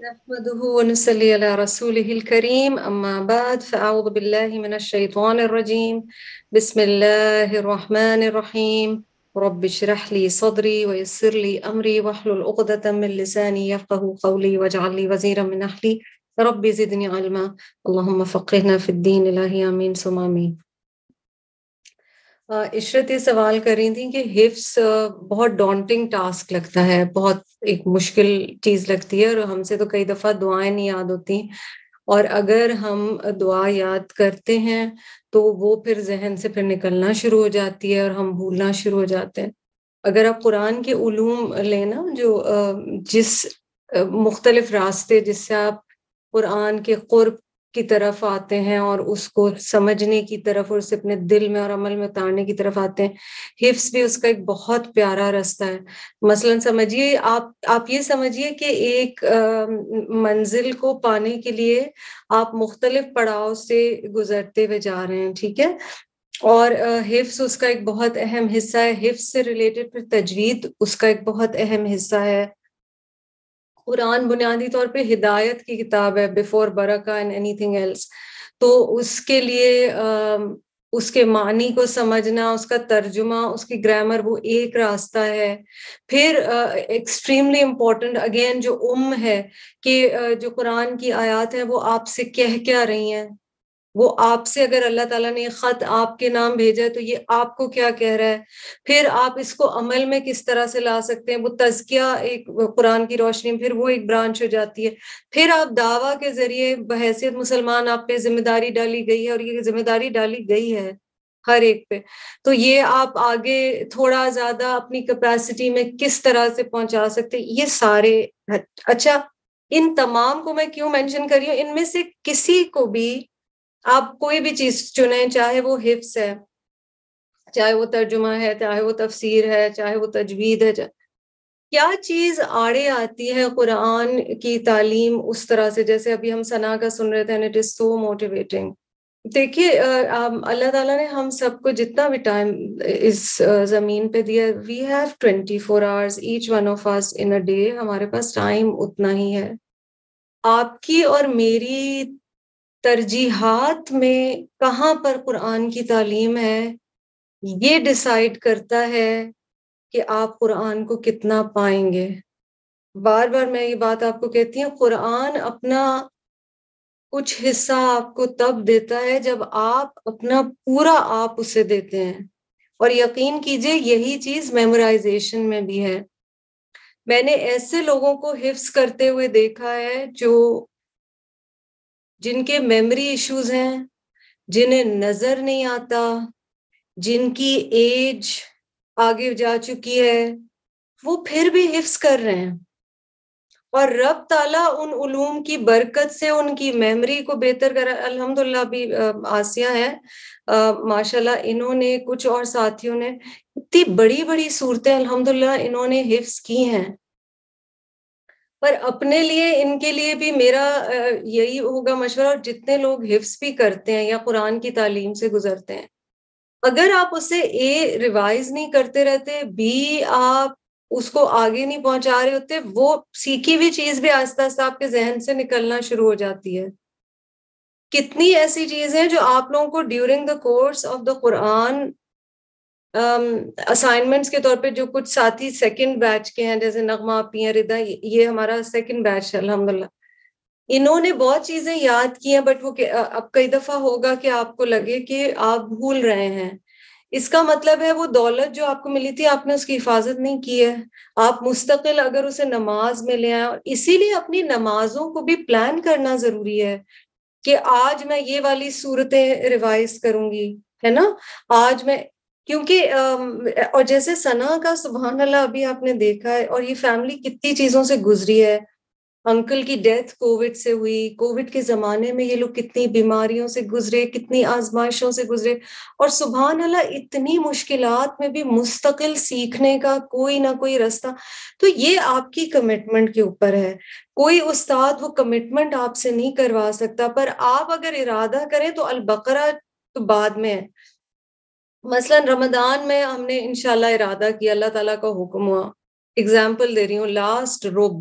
نحمده ونصلي على رسوله الكريم أما بعد فأعوذ بالله من الشيطان الرجيم بسم الله الرحمن الرحيم رب اشرح لي صدري ويسر لي أمري واحلل عقدة من لساني يفقهوا قولي واجعل لي وزيرا من أهلي رب زدني علما اللهم فقهنا في الدين إلهي آمين ثم آمين۔ عشرت یہ سوال کر رہی تھیں کہ حفظ بہت ڈانٹنگ ٹاسک لگتا ہے، بہت ایک مشکل چیز لگتی ہے، اور ہم سے تو کئی دفعہ دعائیں نہیں یاد ہوتی، اور اگر ہم دعا یاد کرتے ہیں تو وہ پھر ذہن سے پھر نکلنا شروع ہو جاتی ہے اور ہم بھولنا شروع ہو جاتے ہیں۔ اگر آپ قرآن کے علوم لینا، جو جس مختلف راستے جس سے آپ قرآن کے قرب کی طرف آتے ہیں اور اس کو سمجھنے کی طرف اور اسے اپنے دل میں اور عمل میں اتارنے کی طرف آتے ہیں، حفظ بھی اس کا ایک بہت پیارا راستہ ہے۔ مثلا سمجھیے، آپ یہ سمجھیے کہ ایک منزل کو پانے کے لیے آپ مختلف پڑاؤ سے گزرتے ہوئے جا رہے ہیں، ٹھیک ہے، اور حفظ اس کا ایک بہت اہم حصہ ہے۔ حفظ سے ریلیٹڈ پھر تجوید اس کا ایک بہت اہم حصہ ہے۔ قرآن بنیادی طور پہ ہدایت کی کتاب ہے، before برکہ and any thing else, تو اس کے لیے اس کے معنی کو سمجھنا، اس کا ترجمہ، اس کی گرامر، وہ ایک راستہ ہے۔ پھر ایکسٹریملی امپورٹنٹ اگین جو ہے کہ جو قرآن کی آیات ہیں وہ آپ سے کہہ کیا رہی ہیں، وہ آپ سے، اگر اللہ تعالیٰ نے یہ خط آپ کے نام بھیجا ہے تو یہ آپ کو کیا کہہ رہا ہے، پھر آپ اس کو عمل میں کس طرح سے لا سکتے ہیں، وہ تزکیہ ایک قرآن کی روشنی، پھر وہ ایک برانچ ہو جاتی ہے۔ پھر آپ دعویٰ کے ذریعے بحیثیت مسلمان آپ پہ ذمہ داری ڈالی گئی ہے، اور یہ ذمہ داری ڈالی گئی ہے ہر ایک پہ، تو یہ آپ آگے تھوڑا زیادہ اپنی کیپیسٹی میں کس طرح سے پہنچا سکتے، یہ سارے۔ اچھا، ان تمام کو میں کیوں مینشن کر رہی ہوں؟ ان میں سے کسی کو بھی آپ کوئی بھی چیز چنیں، چاہے وہ حفظ ہے، چاہے وہ ترجمہ ہے، چاہے وہ تفسیر ہے، چاہے وہ تجوید ہے، کیا چیز آڑے آتی ہے قرآن کی تعلیم اس طرح سے، جیسے ابھی ہم ثنا کا سن رہے تھے، and it is so motivating۔ دیکھیے، اللہ تعالیٰ نے ہم سب کو جتنا بھی ٹائم اس زمین پہ دیا، we have 24 hours each one of us in a day، ہمارے پاس ٹائم اتنا ہی ہے۔ آپ کی اور میری ترجیحات میں کہاں پر قرآن کی تعلیم ہے، یہ ڈیسائیڈ کرتا ہے کہ آپ قرآن کو کتنا پائیں گے۔ بار بار میں یہ بات آپ کو کہتی ہوں، قرآن اپنا کچھ حصہ آپ کو تب دیتا ہے جب آپ اپنا پورا آپ اسے دیتے ہیں، اور یقین کیجئے یہی چیز میمورائزیشن میں بھی ہے۔ میں نے ایسے لوگوں کو حفظ کرتے ہوئے دیکھا ہے جن کے میموری ایشوز ہیں، جنہیں نظر نہیں آتا، جن کی ایج آگے جا چکی ہے، وہ پھر بھی حفظ کر رہے ہیں، اور رب تعالیٰ ان علوم کی برکت سے ان کی میموری کو بہتر کر۔ الحمدللہ بھی آسیہ ہے، ماشاءاللہ، انہوں نے، کچھ اور ساتھیوں نے اتنی بڑی بڑی صورتیں الحمدللہ انہوں نے حفظ کی ہیں۔ پر اپنے لیے، ان کے لیے بھی میرا یہی ہوگا مشورہ، اور جتنے لوگ حفظ بھی کرتے ہیں یا قرآن کی تعلیم سے گزرتے ہیں، اگر آپ اسے ریوائز نہیں کرتے رہتے، آپ اس کو آگے نہیں پہنچا رہے ہوتے، وہ سیکھی ہوئی چیز بھی آہستہ آہستہ آپ کے ذہن سے نکلنا شروع ہو جاتی ہے۔ کتنی ایسی چیزیں جو آپ لوگوں کو during the course of the Quran assignments کے طور پہ، جو کچھ ساتھی سیکنڈ بیچ کے ہیں، جیسے نغمہ آپی ہیں، ردا، یہ ہمارا سیکنڈ بیچ ہے الحمدللہ، انہوں نے بہت چیزیں یاد کی ہیں، بٹ وہ اب کئی دفعہ ہوگا کہ آپ کو لگے کہ آپ بھول رہے ہیں۔ اس کا مطلب ہے وہ دولت جو آپ کو ملی تھی، آپ نے اس کی حفاظت نہیں کی ہے۔ آپ مستقل اگر اسے نماز میں لے آئیں، اور اسی لیے اپنی نمازوں کو بھی پلان کرنا ضروری ہے کہ آج میں یہ والی صورتیں ریوائز کروں گی، ہے نا، آج میں، کیونکہ اور جیسے ثنا کا سبحان اللہ ابھی آپ نے دیکھا ہے، اور یہ فیملی کتنی چیزوں سے گزری ہے۔ انکل کی ڈیتھ کووڈ سے ہوئی، کووڈ کے زمانے میں یہ لوگ کتنی بیماریوں سے گزرے، کتنی آزمائشوں سے گزرے، اور سبحان اللہ اتنی مشکلات میں بھی مستقل سیکھنے کا کوئی نہ کوئی راستہ۔ تو یہ آپ کی کمٹمنٹ کے اوپر ہے، کوئی استاد وہ کمٹمنٹ آپ سے نہیں کروا سکتا، پر آپ اگر ارادہ کریں تو البقرہ تو بعد میں ہے۔ مثلا رمضان میں ہم نے انشاءاللہ ارادہ کیا، اللہ تعالیٰ کا حکم ہوا، اگزامپل دے رہی ہوں، لاسٹ رب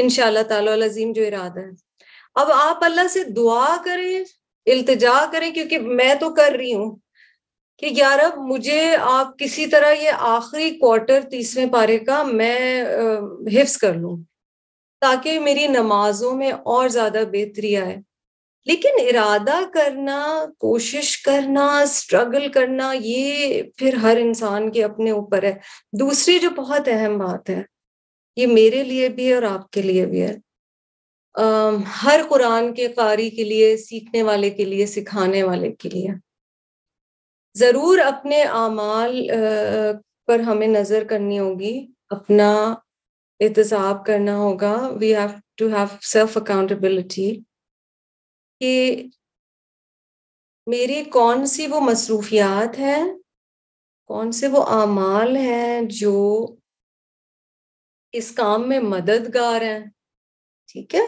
انشاءاللہ تعالی العظیم جو ارادہ ہے. اب آپ اللہ سے دعا کریں, التجا کریں, کیونکہ میں تو کر رہی ہوں کہ یا رب مجھے آپ کسی طرح یہ آخری کوارٹر 30ویں پارے کا میں حفظ کر لوں تاکہ میری نمازوں میں اور زیادہ بہتری آئے. لیکن ارادہ کرنا, کوشش کرنا, اسٹرگل کرنا, یہ پھر ہر انسان کے اپنے اوپر ہے. دوسری جو بہت اہم بات ہے, یہ میرے لیے بھی ہے اور آپ کے لیے بھی ہے, ہر قرآن کے قاری کے لیے, سیکھنے والے کے لیے, سکھانے والے کے لیے, ضرور اپنے اعمال پر ہمیں نظر کرنی ہوگی, اپنا احتساب کرنا ہوگا. We have to have self accountability کہ میری کون سی وہ مصروفیات ہیں, کون سے وہ اعمال ہیں جو اس کام میں مددگار ہیں, ٹھیک ہے,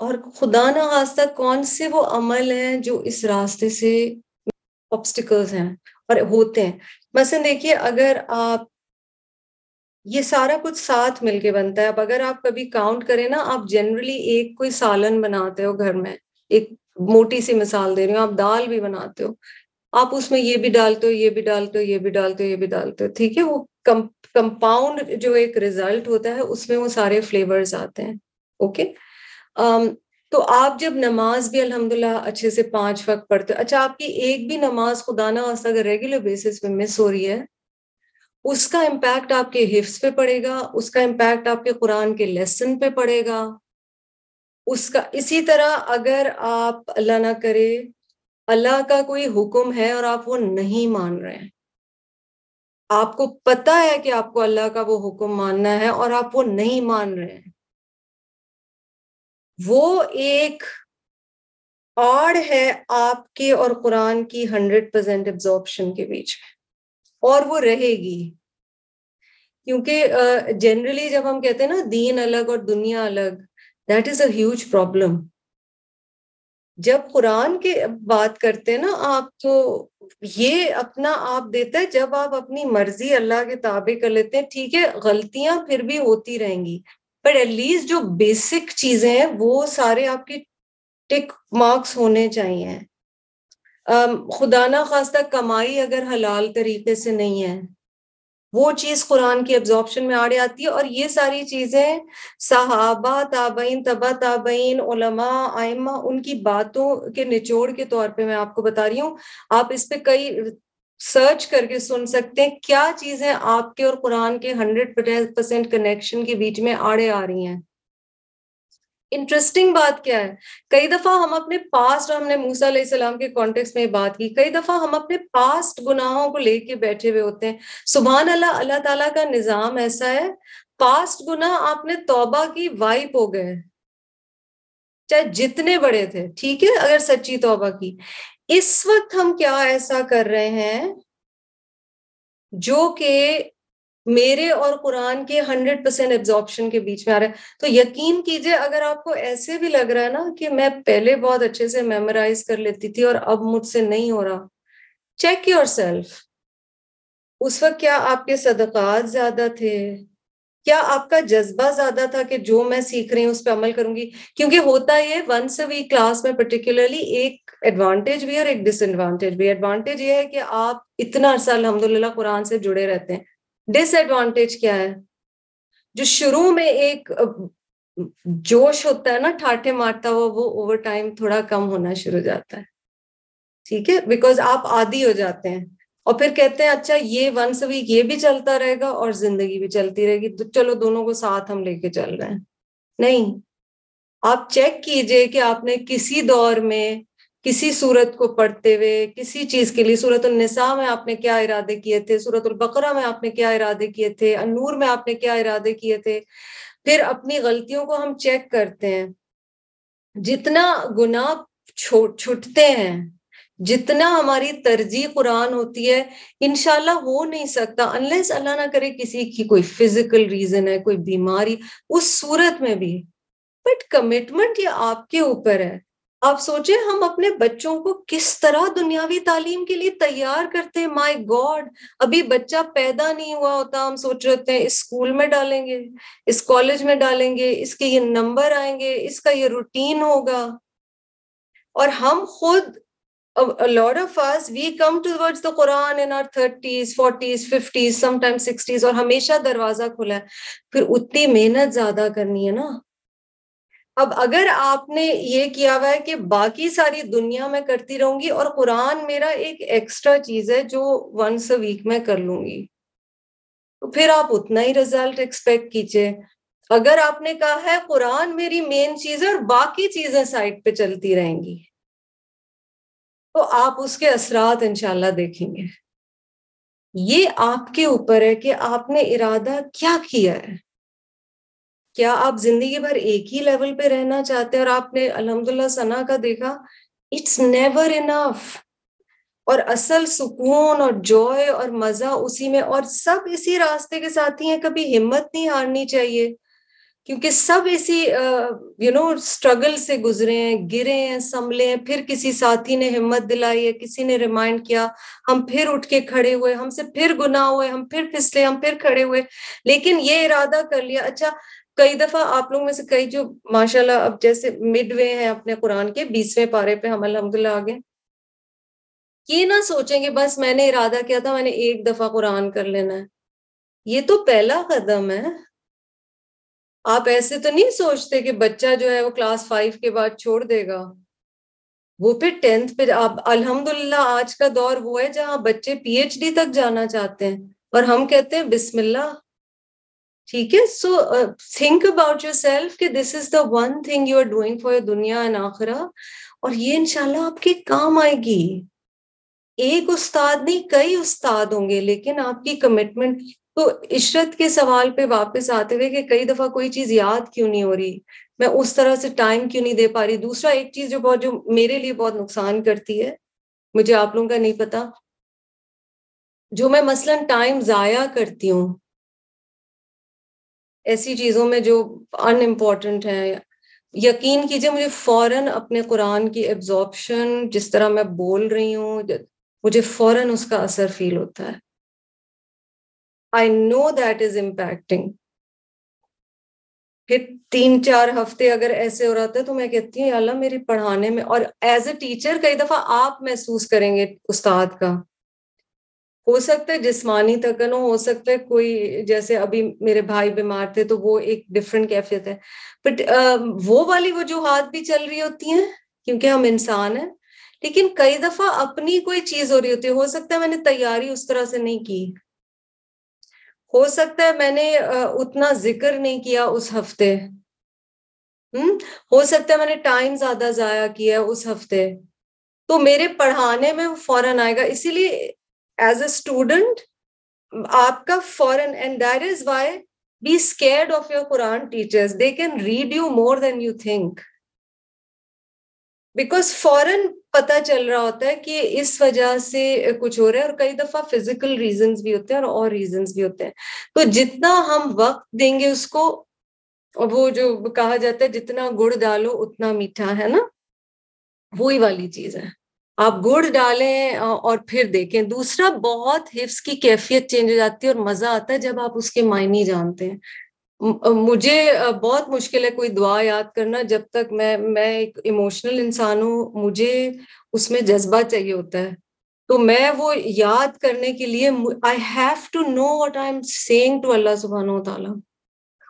اور خدا نخواستہ کون سے وہ عمل ہیں جو اس راستے سے آبسٹیکلز ہیں اور ہوتے ہیں. مثلا دیکھیے, اگر آپ یہ سارا کچھ ساتھ مل کے بنتا ہے. اب اگر آپ کبھی کاؤنٹ کریں نا, آپ جنرلی ایک کوئی سالن بناتے ہو گھر میں, ایک موٹی سی مثال دے رہی ہوں, آپ دال بھی بناتے ہو, آپ اس میں یہ بھی ڈالتے ہو, یہ بھی ڈالتے ہو, یہ بھی ڈالتے ہو, یہ بھی ڈالتے ہو, ٹھیک ہے, وہ کمپاؤنڈ جو ایک ریزلٹ ہوتا ہے اس میں وہ سارے فلیورز آتے ہیں. اوکے, تو آپ جب نماز بھی الحمدللہ اچھے سے 5 وقت پڑھتے ہو, اچھا آپ کی ایک بھی نماز خدا نہ خواستہ اگر ریگولر بیسس پہ مس ہو رہی ہے, اس کا امپیکٹ آپ کے حفظ پہ پڑے گا, اس کا امپیکٹ آپ کے قرآن کے لیسن پہ پڑے گا. اس کا اسی طرح اگر آپ اللہ نہ کرے اللہ کا کوئی حکم ہے اور آپ وہ نہیں مان رہے ہیں, آپ کو پتا ہے کہ آپ کو اللہ کا وہ حکم ماننا ہے اور آپ وہ نہیں مان رہے ہیں, وہ ایک آڑ ہے آپ کے اور قرآن کی 100% ایبزارپشن کے بیچ میں, اور وہ رہے گی. کیونکہ جنرلی جب ہم کہتے ہیں نا دین الگ اور دنیا الگ, that is a huge problem. جب قرآن کی بات کرتے ہیں نا آپ, تو یہ اپنا آپ دیتا ہے جب آپ اپنی مرضی اللہ کے تابع کر لیتے ہیں. ٹھیک ہے, غلطیاں پھر بھی ہوتی رہیں گی, بٹ ایٹ لیسٹ جو بیسک چیزیں ہیں وہ سارے آپ کی ٹک مارکس ہونے چاہیے. خدا نہ خواستہ کمائی اگر حلال طریقے سے نہیں ہے, وہ چیز قرآن کی ایبزارپشن میں آڑے آتی ہے. اور یہ ساری چیزیں صحابہ, تابعین, تبع تابعین, علماء, ائمہ, ان کی باتوں کے نچوڑ کے طور پہ میں آپ کو بتا رہی ہوں. آپ اس پہ کئی سرچ کر کے سن سکتے ہیں کیا چیزیں آپ کے اور قرآن کے 100% کنیکشن کے بیچ میں آڑے آ رہی ہیں. انٹرسٹنگ بات کیا ہے, کئی دفعہ ہم اپنے پاسٹ, ہم نے موسیٰ علیہ السلام کے کانٹیکسٹ میں بات کی, کئی دفعہ ہم اپنے پاسٹ گناہوں کو لے کے بیٹھے ہوئے ہوتے ہیں. سبحان اللہ, اللہ تعالیٰ کا نظام ایسا ہے, پاسٹ گناہ آپ نے توبہ کی وائپ ہو گئے, چاہے جتنے بڑے تھے, ٹھیک ہے, اگر سچی توبہ کی. اس وقت ہم کیا ایسا کر رہے ہیں جو کہ میرے اور قرآن کے 100% ایبزارپشن کے بیچ میں آ رہا ہے. تو یقین کیجئے اگر آپ کو ایسے بھی لگ رہا ہے نا کہ میں پہلے بہت اچھے سے میمورائز کر لیتی تھی اور اب مجھ سے نہیں ہو رہا, چیک یور سیلف. اس وقت کیا آپ کے صدقات زیادہ تھے, کیا آپ کا جذبہ زیادہ تھا کہ جو میں سیکھ رہی ہوں اس پہ عمل کروں گی. کیونکہ ہوتا یہ ونس اے ویک کلاس میں پرٹیکولرلی ایک ایڈوانٹیج بھی اور ایک ڈس ایڈوانٹیج بھی. ایڈوانٹیج یہ ہے کہ آپ اتنا عرصہ الحمدللہ قرآن سے جڑے رہتے ہیں. ڈس ایڈوانٹیج کیا ہے, جو شروع میں ایک جوش ہوتا ہے نا ٹھاٹھے مارتا ہوا, وہ اوور ٹائم تھوڑا کم ہونا شروع ہو جاتا ہے, ٹھیک ہے, بیکاز آپ عادی ہو جاتے ہیں. اور پھر کہتے ہیں اچھا یہ ونس ویک یہ بھی چلتا رہے گا اور زندگی بھی چلتی رہے گی, تو چلو دونوں کو ساتھ ہم لے کے چل رہے ہیں. نہیں, آپ چیک کیجئے کہ آپ نے کسی دور میں کسی سورت کو پڑھتے ہوئے کسی چیز کے لیے, سورۃ النساء میں آپ نے کیا ارادے کیے تھے, سورۃ البقرہ میں آپ نے کیا ارادے کیے تھے, النور میں آپ نے کیا ارادے کیے تھے. پھر اپنی غلطیوں کو ہم چیک کرتے ہیں. جتنا گناہ چھٹتے ہیں, جتنا ہماری ترجیح قرآن ہوتی ہے, انشاءاللہ ہو نہیں سکتا انلیس اللہ نہ کرے کسی کی کوئی فزیکل ریزن ہے, کوئی بیماری, اس صورت میں بھی. بٹ کمٹمنٹ یہ آپ کے اوپر ہے. آپ سوچیں ہم اپنے بچوں کو کس طرح دنیاوی تعلیم کے لیے تیار کرتے ہیں. مائی گاڈ, ابھی بچہ پیدا نہیں ہوا ہوتا ہم سوچ رہے ہوتے ہیں اس اسکول میں ڈالیں گے, اس کالج میں ڈالیں گے, اس کے یہ نمبر آئیں گے, اس کا یہ روٹین ہوگا. اور ہم خود, a lot of us, we come towards the Quran in our 30s, 40s, 50s, sometimes 60s, اور ہمیشہ دروازہ کھلا ہے. پھر اتنی محنت زیادہ کرنی ہے نا. اب اگر آپ نے یہ کیا ہوا ہے کہ باقی ساری دنیا میں کرتی رہوں گی اور قرآن میرا ایک ایکسٹرا چیز ہے جو ونس اے ویک میں کر لوں گی, تو پھر آپ اتنا ہی رزلٹ ایکسپیکٹ کیجئے. اگر آپ نے کہا ہے قرآن میری مین چیز ہے اور باقی چیزیں سائڈ پہ چلتی رہیں گی, تو آپ اس کے اثرات انشاءاللہ دیکھیں گے. یہ آپ کے اوپر ہے کہ آپ نے ارادہ کیا کیا ہے. کیا آپ زندگی بھر ایک ہی لیول پہ رہنا چاہتے ہیں؟ اور آپ نے الحمدللہ ثنا کا دیکھا, اٹس نیور انف. اور اصل سکون اور جوائے اور مزہ اسی میں, اور سب اسی راستے کے ساتھی ہیں. کبھی ہمت نہیں ہارنی چاہیے, کیونکہ سب اسی اسٹرگل سے گزرے ہیں, گرے ہیں, سنبھلے ہیں, پھر کسی ساتھی نے ہمت دلائی ہے, کسی نے ریمائنڈ کیا, ہم پھر اٹھ کے کھڑے ہوئے, ہم سے پھر گناہ ہوئے, ہم پھر پھسلے, ہم پھر کھڑے ہوئے. لیکن یہ ارادہ کر لیا. اچھا, کئی دفعہ آپ لوگوں میں سے کئی جو ماشاءاللہ اب جیسے مڈ وے ہیں اپنے قرآن کے 20ویں پارے پہ ہم الحمدللہ آگے, یہ نہ سوچیں کہ بس میں نے ارادہ کیا تھا میں نے ایک دفعہ قرآن کر لینا ہے. یہ تو پہلا قدم ہے. آپ ایسے تو نہیں سوچتے کہ بچہ جو ہے وہ کلاس 5 کے بعد چھوڑ دے گا, وہ پھر 10th پہ. آپ الحمدللہ آج کا دور وہ ہے جہاں بچے PhD تک جانا چاہتے ہیں اور ہم کہتے ہیں بسم اللہ. ٹھیک ہے, so think about yourself کہ this is the one thing you are doing for your دنیا اینڈ آخرہ, اور یہ انشاءاللہ آپ کے کام آئے گی. ایک استاد نہیں, کئی استاد ہوں گے, لیکن آپ کی کمٹمنٹ. تو عشرت کے سوال پہ واپس آتے ہوئے کہ کئی دفعہ کوئی چیز یاد کیوں نہیں ہو رہی, میں اس طرح سے ٹائم کیوں نہیں دے پا رہی. دوسرا ایک چیز جو میرے لیے بہت نقصان کرتی ہے, مجھے آپ لوگوں کا نہیں پتا, جو میں مثلاً ٹائم ضائع کرتی ہوں ایسی چیزوں میں جو ان امپورٹنٹ ہیں, یقین کیجئے مجھے فوراً اپنے قرآن کی ایبزارپشن, جس طرح میں بول رہی ہوں, مجھے فوراً اس کا اثر فیل ہوتا ہے. I know that is impacting. پھر 3-4 ہفتے اگر ایسے ہو رہا تھا تو میں کہتی ہوں یا اللہ میری پڑھانے میں, اور ایز اے ٹیچر کئی دفعہ آپ محسوس کریں گے استاد کا, ہو سکتا ہے جسمانی تکن ہو سکتا ہے کوئی, جیسے ابھی میرے بھائی بیمار تھے تو وہ ایک ڈفرینٹ کیفیت ہے, بٹ وہ والی وجوہات بھی چل رہی ہوتی ہیں کیونکہ ہم انسان ہیں. لیکن کئی دفعہ اپنی کوئی چیز ہو رہی ہوتی ہے, ہو سکتا ہے میں نے تیاری اس طرح سے نہیں کی, ہو سکتا ہے میں نے اتنا ذکر نہیں کیا اس ہفتے, ہو سکتا ہے میں نے ٹائم زیادہ ضائع کیا اس ہفتے, تو میرے پڑھانے میں فوراً آئے گا. اسی لیے ایز اے اسٹوڈنٹ آپ کا فوراً, and that is why be scared of your Quran teachers, they can read you more than you think, because فوراً پتہ چل رہا ہوتا ہے کہ اس وجہ سے کچھ ہو رہا ہے, اور کئی دفعہ فزیکل ریزنز بھی ہوتے ہیں اور ریزنز بھی ہوتے ہیں. تو جتنا ہم وقت دیں گے اس کو, وہ جو کہا جاتا ہے جتنا گڑ ڈالو اتنا میٹھا, ہے نا, وہی والی چیز ہے. آپ گڑ ڈالیں اور پھر دیکھیں. دوسرا, بہت حفظ کی کیفیت چینج ہو جاتی ہے اور مزہ آتا ہے جب آپ اس کے معنی جانتے ہیں. مجھے بہت مشکل ہے کوئی دعا یاد کرنا جب تک میں ایک ایموشنل انسان ہوں, مجھے اس میں جذبہ چاہیے ہوتا ہے, تو میں وہ یاد کرنے کے لیے I have to know what I'm saying to اللہ سبحانہ و تعالیٰ.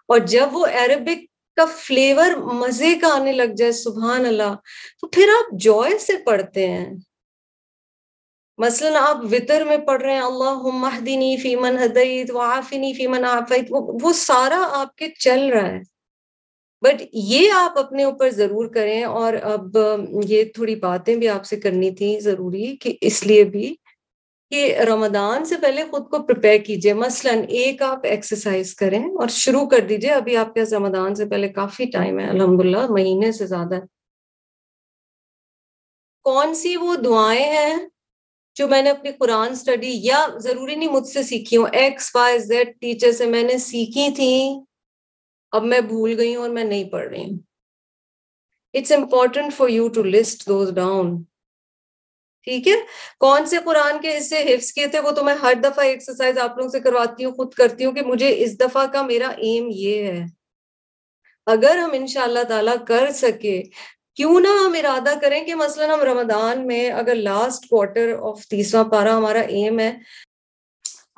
اور جب وہ عربک کا فلیور مزے کا آنے لگ جائے, سبحان اللہ, تو پھر آپ جوائے سے پڑھتے ہیں. مثلاً آپ وطر میں پڑھ رہے ہیں اللہم اہدنی فیمن ہدیت وعافنی فیمن عافیت, وہ سارا آپ کے چل رہا ہے. بٹ یہ آپ اپنے اوپر ضرور کریں. اور اب یہ تھوڑی باتیں بھی آپ سے کرنی تھی ضروری, کہ اس لیے بھی کہ رمضان سے پہلے خود کو پریپیئر کیجئے. مثلاً ایک آپ ایکسرسائز کریں اور شروع کر دیجئے, ابھی آپ کے رمضان سے پہلے کافی ٹائم ہے, الحمدللہ مہینے سے زیادہ ہے. کون سی وہ دعائیں ہیں جو میں نے اپنی قرآن سٹڈی, یا ضروری نہیں مجھ سے سیکھی ہوں, XYZ ٹیچر سے میں نے سیکھی تھی, اب میں بھول گئی ہوں اور میں نہیں پڑھ رہی ہوں. It's important for you to list those down. ٹھیک ہے, کون سے قرآن کے حصے حفظ کیے تھے وہ تو میں ہر دفعہ ایکسرسائز آپ لوگوں سے کرواتی ہوں, خود کرتی ہوں کہ مجھے اس دفعہ کا میرا ایم یہ ہے. اگر ہم انشاءاللہ تعالیٰ کر سکے, کیوں نہ ہم ارادہ کریں کہ مثلا ہم رمضان میں اگر لاسٹ کوارٹر آف 30واں پارہ ہمارا ایم ہے,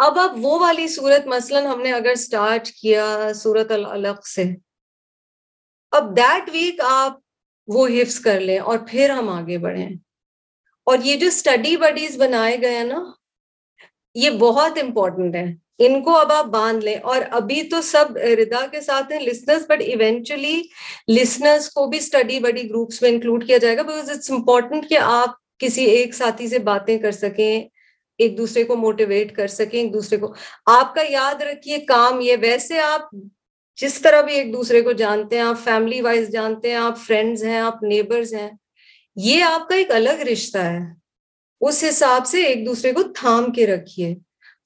اب وہ والی صورت مثلا ہم نے اگر سٹارٹ کیا سورۃ العلق سے, اب دیٹ ویک آپ وہ حفظ کر لیں اور پھر ہم آگے بڑھیں. اور یہ جو اسٹڈی بڈیز بنائے گئے ہیں نا, یہ بہت امپورٹنٹ ہے, ان کو اب آپ باندھ لیں. اور ابھی تو سب ردا کے ساتھ ہیں لسنرز, بٹ ایونچولی لسنرز کو بھی اسٹڈی بڈی گروپس میں انکلوڈ کیا جائے گا, بیکاز اٹس امپورٹنٹ کہ آپ کسی ایک ساتھی سے باتیں کر سکیں, ایک دوسرے کو موٹیویٹ کر سکیں, ایک دوسرے کو. آپ کا یاد رکھیے کام یہ, ویسے آپ جس طرح بھی ایک دوسرے کو جانتے ہیں, آپ فیملی وائز جانتے ہیں, آپ فرینڈز ہیں, آپ نیبرز ہیں, یہ آپ کا ایک الگ رشتہ ہے. اس حساب سے ایک دوسرے کو تھام کے رکھیے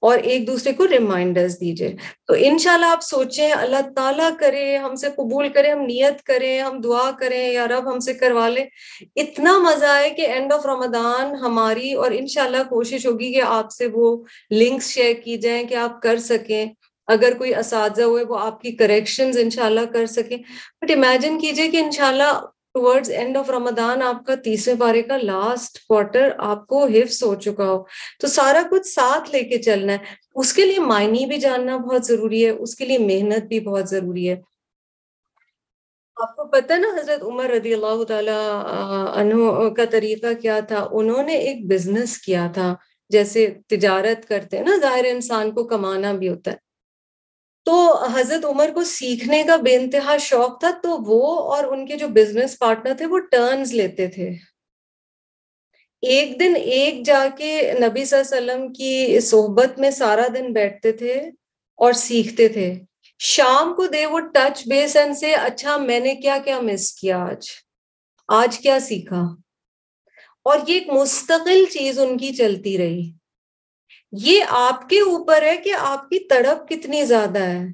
اور ایک دوسرے کو ریمائنڈرز دیجیے. تو انشاءاللہ آپ سوچیں, اللہ تعالیٰ کرے ہم سے قبول کرے, ہم نیت کریں, ہم دعا کریں یا رب ہم سے کروا لے. اتنا مزہ آئے کہ اینڈ آف رمضان ہماری, اور انشاءاللہ کوشش ہوگی کہ آپ سے وہ لنکس شیئر کی جائیں کہ آپ کر سکیں, اگر کوئی اساتذہ ہوئے وہ آپ کی کریکشنز انشاءاللہ کر سکیں. بٹ امیجن کیجئے کہ انشاءاللہ ٹورڈز اینڈ آف رمضان آپ کا 30ویں پارے کا لاسٹ کوارٹر آپ کو حفظ ہو چکا ہو, تو سارا کچھ ساتھ لے کے چلنا ہے. اس کے لیے معنی بھی جاننا بہت ضروری ہے, اس کے لیے محنت بھی بہت ضروری ہے. آپ کو پتہ نا حضرت عمر رضی اللہ تعالیٰ عنہ کا طریقہ کیا تھا, انہوں نے ایک بزنس کیا تھا, جیسے تجارت کرتے ہیں نا, ظاہر انسان کو کمانا بھی ہوتا ہے. تو حضرت عمر کو سیکھنے کا بے انتہا شوق تھا, تو وہ اور ان کے جو بزنس پارٹنر تھے وہ ٹرنز لیتے تھے. ایک دن ایک جا کے نبی صلی اللہ علیہ وسلم کی صحبت میں سارا دن بیٹھتے تھے اور سیکھتے تھے. شام کو دے وہ ٹچ بیس اینڈ سے, اچھا میں نے کیا کیا مس کیا, آج کیا سیکھا. اور یہ ایک مستقل چیز ان کی چلتی رہی. یہ آپ کے اوپر ہے کہ آپ کی تڑپ کتنی زیادہ ہے.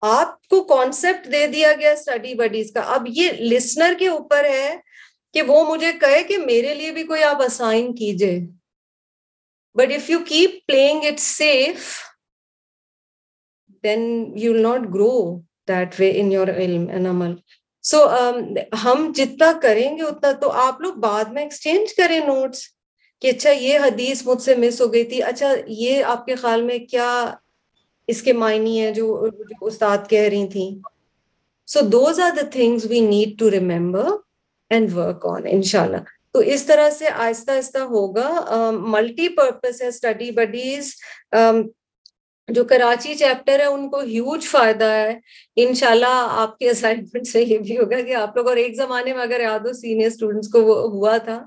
آپ کو کانسیپٹ دے دیا گیا اسٹڈی بڈیز کا, اب یہ لسنر کے اوپر ہے کہ وہ مجھے کہے کہ میرے لیے بھی کوئی آپ اسائن کیجئے. But if you keep playing it safe, then you will not grow that way in your علم and عمل. So ہم جتنا کریں گے اتنا, تو آپ لوگ بعد میں ایکسچینج کریں نوٹس کہ اچھا یہ حدیث مجھ سے مس ہو گئی تھی, اچھا یہ آپ کے خیال میں کیا اس کے معنی ہے جو استاد کہہ رہی تھیں. So those are the things we need to remember and work on انشاءاللہ. تو اس طرح سے آہستہ آہستہ ہوگا. ملٹی پرپز ہے اسٹڈی بڈیز. جو کراچی چیپٹر ہے ان کو ہیوج فائدہ ہے. انشاءاللہ آپ کے اسائنمنٹ سے یہ بھی ہوگا کہ آپ لوگ, اور ایک زمانے میں اگر یاد ہو سینئر اسٹوڈنٹس کو وہ ہوا تھا,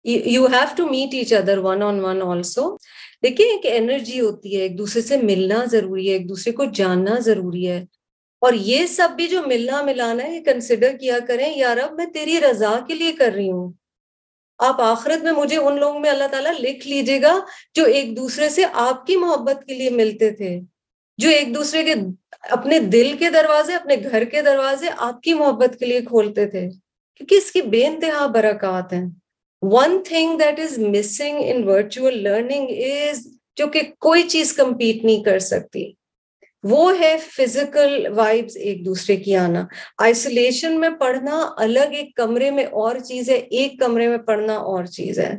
you have to meet each other one on one also. دیکھیں ایک انرجی ہوتی ہے, ایک دوسرے سے ملنا ضروری ہے, ایک دوسرے کو جاننا ضروری ہے. اور یہ سب بھی جو ملنا ملانا ہے, یہ کنسیڈر کیا کریں, یا رب میں تیری رضا کے لیے کر رہی ہوں. آپ آخرت میں مجھے ان لوگوں میں اللہ تعالیٰ لکھ لیجیے گا جو ایک دوسرے سے آپ کی محبت کے لیے ملتے تھے, جو ایک دوسرے کے اپنے دل کے دروازے, اپنے گھر کے دروازے آپ کی محبت کے لیے کھولتے تھے, کیونکہ اس کی بے انتہا برکات ہیں. One thing that is missing in virtual learning is, جو کہ کوئی چیز کمپیٹ نہیں کر سکتی, وہ ہے فزیکل وائبز, ایک دوسرے کی آنا. آئسولیشن میں پڑھنا الگ, ایک کمرے میں اور چیز ہے, ایک کمرے میں پڑھنا اور چیز ہے.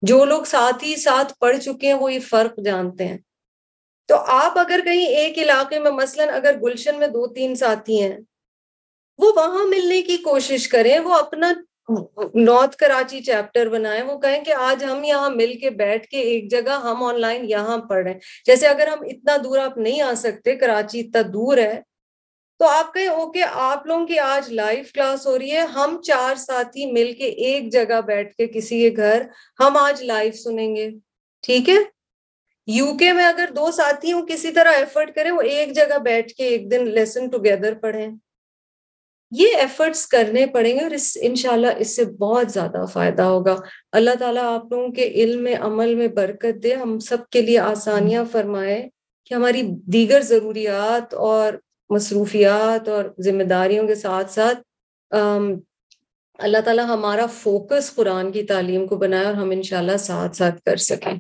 جو لوگ ساتھ ہی ساتھ پڑھ چکے ہیں وہ یہ فرق جانتے ہیں. تو آپ اگر کہیں ایک علاقے میں, مثلاً اگر گلشن میں 2-3 ساتھی ہیں, وہ وہاں ملنے کی کوشش کریں, وہ اپنا نارتھ کراچی چیپٹر بنائیں, وہ کہیں کہ آج ہم یہاں مل کے بیٹھ کے ایک جگہ ہم آن لائن یہاں پڑھ رہے ہیں. جیسے اگر ہم اتنا دور آپ نہیں آ سکتے, کراچی اتنا دور ہے, تو آپ کہیں اوکے آپ لوگوں کی آج لائیو کلاس ہو رہی ہے, ہم 4 ساتھی مل کے ایک جگہ بیٹھ کے کسی کے گھر ہم آج لائیو سنیں گے. ٹھیک ہے, یو کے میں اگر 2 ساتھی ہوں, کسی طرح ایفرٹ کریں, وہ ایک جگہ بیٹھ کے ایک دن لیسن ٹوگیدر پڑھیں. یہ ایفرٹس کرنے پڑیں گے, اور انشاءاللہ اس سے بہت زیادہ فائدہ ہوگا. اللہ تعالیٰ آپ لوگوں کے علم میں, عمل میں برکت دے, ہم سب کے لیے آسانیاں فرمائے کہ ہماری دیگر ضروریات اور مصروفیات اور ذمہ داریوں کے ساتھ ساتھ اللہ تعالیٰ ہمارا فوکس قرآن کی تعلیم کو بنائے اور ہم انشاءاللہ ساتھ ساتھ کر سکیں۔